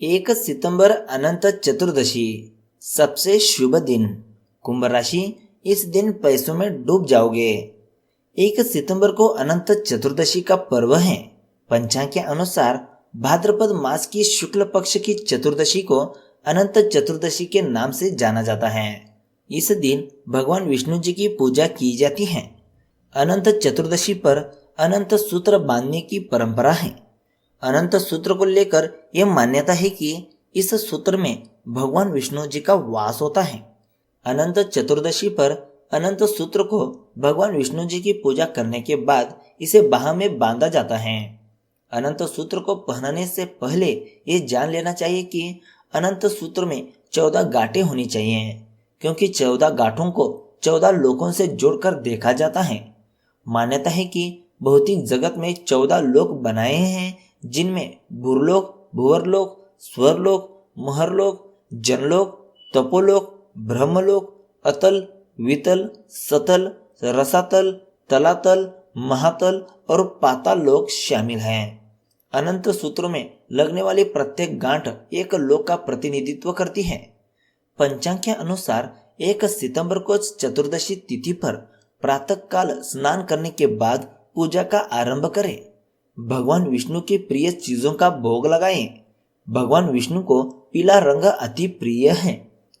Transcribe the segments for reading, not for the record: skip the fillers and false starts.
1 सितंबर अनंत चतुर्दशी सबसे शुभ दिन। कुंभ राशि, इस दिन पैसों में डूब जाओगे। 1 सितंबर को अनंत चतुर्दशी का पर्व है। पंचांग के अनुसार भाद्रपद मास की शुक्ल पक्ष की चतुर्दशी को अनंत चतुर्दशी के नाम से जाना जाता है। इस दिन भगवान विष्णु जी की पूजा की जाती है। अनंत चतुर्दशी पर अनंत सूत्र बांधने की परंपरा है। अनंत सूत्र को लेकर यह मान्यता है कि इस सूत्र में भगवान विष्णु जी का वास होता है। अनंत चतुर्दशी पर अनंत सूत्र को भगवान विष्णु जी की पूजा करने के बाद इसे बाह में बांधा जाता है। अनंत सूत्र को पहनने से पहले ये जान लेना चाहिए कि अनंत सूत्र में 14 गांठें होनी चाहिए, क्योंकि 14 गांठों को 14 लोकों से जोड़कर देखा जाता है। मान्यता है कि भौतिक जगत में 14 लोक बनाए हैं, जिनमें भूरलोक, भुवरलोक, स्वरलोक, महरलोक, जनलोक, तपोलोक, ब्रह्मलोक, अतल, वितल, सतल, रसातल, तलातल, महातल और पाताल लोक शामिल हैं। अनंत सूत्रों में लगने वाली प्रत्येक गांठ एक लोक का प्रतिनिधित्व करती है। पंचांग के अनुसार 1 सितंबर को चतुर्दशी तिथि पर प्रातः काल स्नान करने के बाद पूजा का आरंभ करें। भगवान विष्णु की प्रिय चीजों का भोग लगाएं। भगवान विष्णु को पीला रंग अति प्रिय है,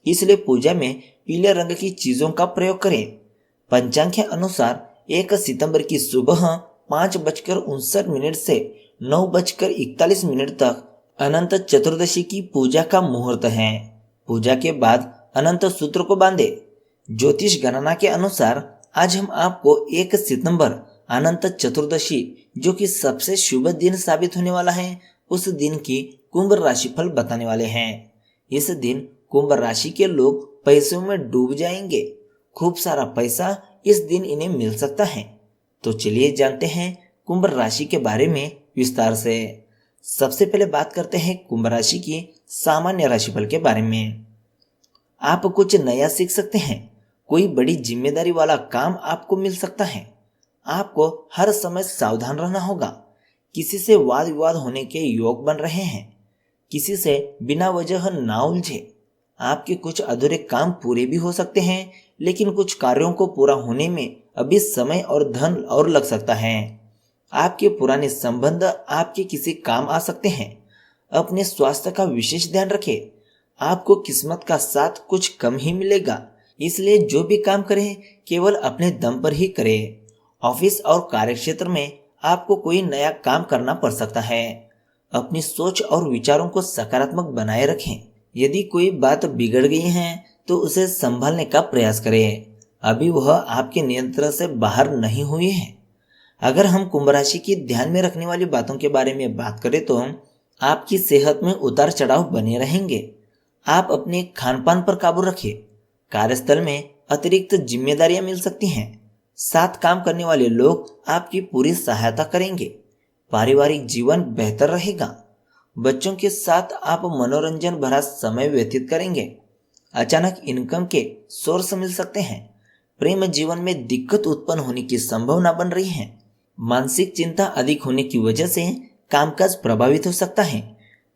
इसलिए पूजा में पीले रंग की चीजों का प्रयोग करें। पंचांग के अनुसार 1 सितंबर की सुबह 5:59 से 9:41 तक अनंत चतुर्दशी की पूजा का मुहूर्त है। पूजा के बाद अनंत सूत्र को बांधे। ज्योतिष गणना के अनुसार आज हम आपको 1 सितंबर अनंत चतुर्दशी, जो कि सबसे शुभ दिन साबित होने वाला है, उस दिन की कुंभ राशिफल बताने वाले हैं। इस दिन कुंभ राशि के लोग पैसों में डूब जाएंगे। खूब सारा पैसा इस दिन इन्हें मिल सकता है। तो चलिए जानते हैं कुंभ राशि के बारे में विस्तार से। सबसे पहले बात करते हैं कुंभ राशि की सामान्य राशिफल के बारे में। आप कुछ नया सीख सकते हैं। कोई बड़ी जिम्मेदारी वाला काम आपको मिल सकता है। आपको हर समय सावधान रहना होगा। किसी से वाद विवाद होने के योग बन रहे हैं। किसी से बिना वजह ना उलझे। आपके कुछ अधूरे काम पूरे भी हो सकते हैं, लेकिन कुछ कार्यों को पूरा होने में अभी समय और धन और लग सकता है। आपके पुराने संबंध आपके किसी काम आ सकते हैं। अपने स्वास्थ्य का विशेष ध्यान रखें। आपको किस्मत का साथ कुछ कम ही मिलेगा, इसलिए जो भी काम करें केवल अपने दम पर ही करें। ऑफिस और कार्यक्षेत्र में आपको कोई नया काम करना पड़ सकता है। अपनी सोच और विचारों को सकारात्मक बनाए रखें। यदि कोई बात बिगड़ गई है तो उसे संभालने का प्रयास करें। अभी वह आपके नियंत्रण से बाहर नहीं हुई है। अगर हम कुंभ राशि की ध्यान में रखने वाली बातों के बारे में बात करें तो आपकी सेहत में उतार चढ़ाव बने रहेंगे। आप अपने खान पान पर काबू रखें। कार्यस्थल में अतिरिक्त जिम्मेदारियां मिल सकती हैं। साथ काम करने वाले लोग आपकी पूरी सहायता करेंगे। पारिवारिक जीवन बेहतर रहेगा। बच्चों के साथ आप मनोरंजन भरा समय व्यतीत करेंगे। अचानक इनकम के सोर्स मिल सकते हैं। प्रेम जीवन में दिक्कत उत्पन्न होने की संभावना बन रही है। मानसिक चिंता अधिक होने की वजह से कामकाज प्रभावित हो सकता है।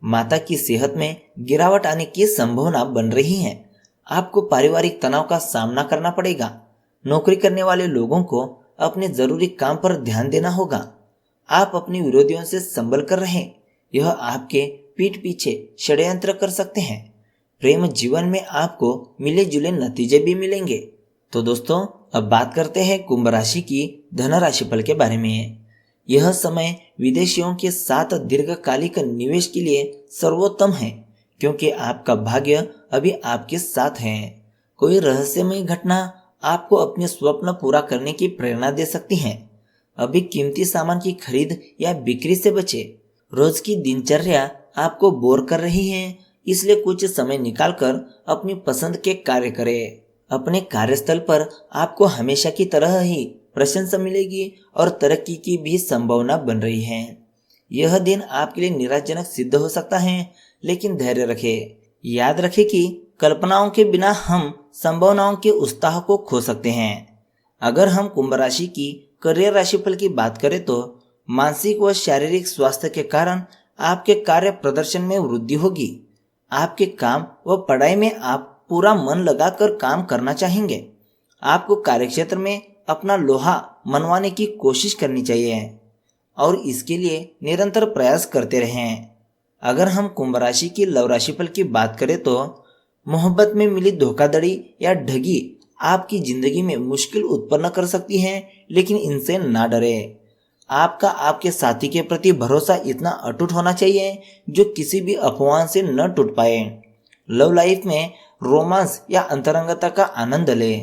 माता की सेहत में गिरावट आने की संभावना बन रही है। आपको पारिवारिक तनाव का सामना करना पड़ेगा। नौकरी करने वाले लोगों को अपने जरूरी काम पर ध्यान देना होगा। आप अपने विरोधियों से संभल कर रहें। यह आपके पीठ पीछे षड्यंत्र कर सकते हैं। प्रेम जीवन में आपको मिले जुले नतीजे भी मिलेंगे। तो दोस्तों, अब बात करते हैं कुंभ राशि की धन राशिफल के बारे में। यह समय विदेशियों के साथ दीर्घकालिक निवेश के लिए सर्वोत्तम है, क्योंकि आपका भाग्य अभी आपके साथ है। कोई रहस्यमय घटना आपको अपने स्वप्न पूरा करने की प्रेरणा दे सकती है। अभी कीमती सामान की खरीद या बिक्री से बचे। रोज की दिनचर्या आपको बोर कर रही है, इसलिए कुछ समय निकालकर अपनी पसंद के कार्य करें। अपने कार्यस्थल पर आपको हमेशा की तरह ही प्रशंसा मिलेगी और तरक्की की भी संभावना बन रही है। यह दिन आपके लिए निराशाजनक सिद्ध हो सकता है, लेकिन धैर्य रखें। याद रखें कि कल्पनाओं के बिना हम संभावनाओं के उत्साह को खो सकते हैं। अगर हम कुंभ राशि की करियर राशिफल की बात करें तो मानसिक व शारीरिक स्वास्थ्य के कारण आपके कार्य प्रदर्शन में वृद्धि होगी। आपके काम व पढ़ाई में आप पूरा मन लगाकर काम करना चाहेंगे। आपको कार्यक्षेत्र में अपना लोहा मनवाने की कोशिश करनी चाहिए और इसके लिए निरंतर प्रयास करते रहें। अगर हम कुंभ राशि की लव राशिफल की बात करें तो मोहब्बत में मिली धोखाधड़ी या ठगी आपकी जिंदगी में मुश्किल उत्पन्न कर सकती है, लेकिन इनसे ना डरे। आपका आपके साथी के प्रति भरोसा इतना अटूट होना चाहिए जो किसी भी अफवाह से न टूट पाए। लव लाइफ में रोमांस या अंतरंगता का आनंद ले।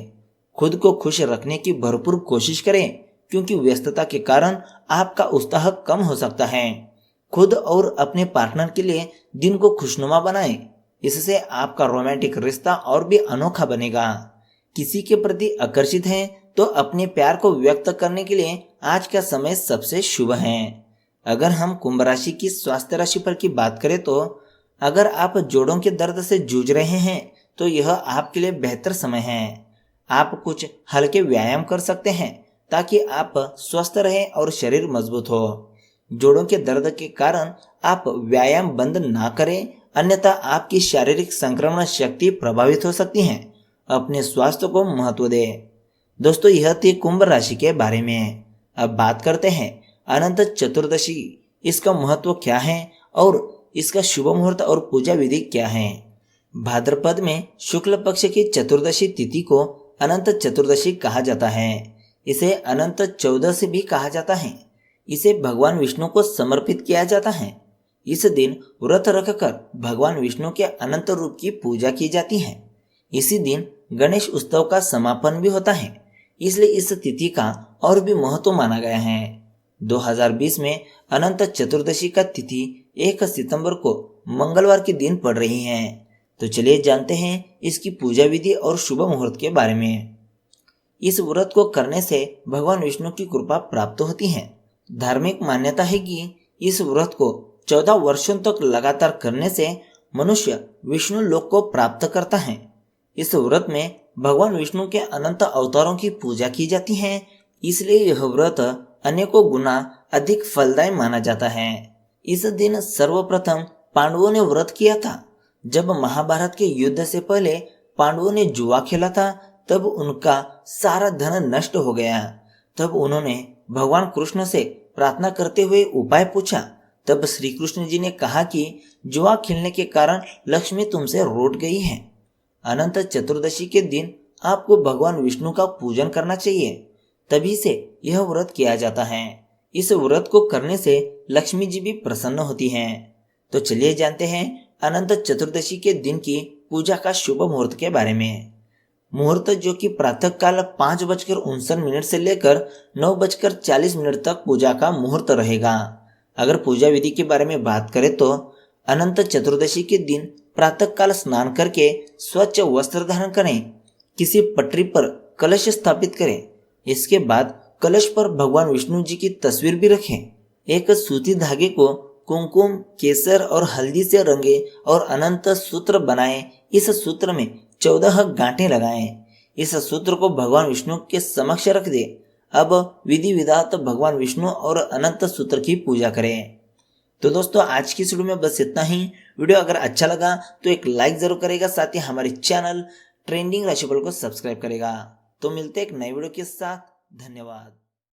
खुद को खुश रखने की भरपूर कोशिश करें, क्योंकि व्यस्तता के कारण आपका उत्साह कम हो सकता है। खुद और अपने पार्टनर के लिए दिन को खुशनुमा बनाएं। इससे आपका रोमांटिक रिश्ता और भी अनोखा बनेगा। किसी के प्रति आकर्षित हैं तो अपने प्यार को व्यक्त करने के लिए आज का समय सबसे शुभ है। अगर हम कुंभ राशि की स्वास्थ्य राशि पर की बात करें तो अगर आप जोड़ों के दर्द से जूझ रहे हैं तो यह आपके लिए बेहतर समय है। आप कुछ हल्के व्यायाम कर सकते हैं ताकि आप स्वस्थ रहें और शरीर मजबूत हो। जोड़ों के दर्द के कारण आप व्यायाम बंद ना करें, अन्यथा आपकी शारीरिक संक्रमण शक्ति प्रभावित हो सकती है। अपने स्वास्थ्य को महत्व दें। दोस्तों, यह थी कुंभ राशि के बारे में। अब बात करते हैं अनंत चतुर्दशी, इसका महत्व क्या है और इसका शुभ मुहूर्त और पूजा विधि क्या है। भाद्रपद में शुक्ल पक्ष की चतुर्दशी तिथि को अनंत चतुर्दशी कहा जाता है। इसे अनंत चौदशी भी कहा जाता है। इसे भगवान विष्णु को समर्पित किया जाता है। इस दिन व्रत रखकर भगवान विष्णु के अनंत रूप की पूजा की जाती है। इसी दिन गणेश उत्सव का समापन भी होता है, इसलिए इस तिथि का और भी महत्व माना गया है। 2020 में अनंत चतुर्दशी का तिथि 1 सितंबर को मंगलवार के दिन पड़ रही है। तो चलिए जानते हैं इसकी पूजा विधि और शुभ मुहूर्त के बारे में। इस व्रत को करने से भगवान विष्णु की कृपा प्राप्त होती है। धार्मिक मान्यता है कि इस व्रत को 14 वर्षों तक लगातार करने से मनुष्य विष्णु लोक को प्राप्त करता है। इस व्रत में भगवान विष्णु के अनंत अवतारों की पूजा की जाती है, इसलिए यह व्रत अनेकों गुना अधिक फलदायी माना जाता है। इस दिन सर्वप्रथम पांडवों ने व्रत किया था। जब महाभारत के युद्ध से पहले पांडवों ने जुआ खेला था, तब उनका सारा धन नष्ट हो गया। तब उन्होंने भगवान कृष्ण से प्रार्थना करते हुए उपाय पूछा। तब श्री कृष्ण जी ने कहा कि जुआ खेलने के कारण लक्ष्मी तुमसे रूठ गई है। अनंत चतुर्दशी के दिन आपको भगवान विष्णु का पूजन करना चाहिए, तभी से यह व्रत किया जाता है। इस व्रत को करने से लक्ष्मी जी भी प्रसन्न होती हैं। तो चलिए जानते हैं अनंत चतुर्दशी के दिन की पूजा का शुभ मुहूर्त के बारे में। मुहूर्त जो कि प्रातः काल 5:59 से लेकर 9:40 तक पूजा का मुहूर्त रहेगा। अगर पूजा विधि के बारे में बात करें तो अनंत चतुर्दशी के दिन प्रातः काल स्नान करके स्वच्छ वस्त्र धारण करें। किसी पटरी पर कलश स्थापित करें। इसके बाद कलश पर भगवान विष्णु जी की तस्वीर भी रखें। एक सूती धागे को कुमकुम, केसर और हल्दी से रंगे और अनंत सूत्र बनाएं। इस सूत्र में 14 गांठें लगाएं। इस सूत्र को भगवान विष्णु के समक्ष रख दे। अब विधि विधात भगवान विष्णु और अनंत सूत्र की पूजा करें। तो दोस्तों, आज की वीडियो में बस इतना ही। वीडियो अगर अच्छा लगा तो एक लाइक जरूर करेगा, साथ ही हमारे चैनल ट्रेंडिंग राशिफल को सब्सक्राइब करेगा। तो मिलते हैं एक नई वीडियो के साथ। धन्यवाद।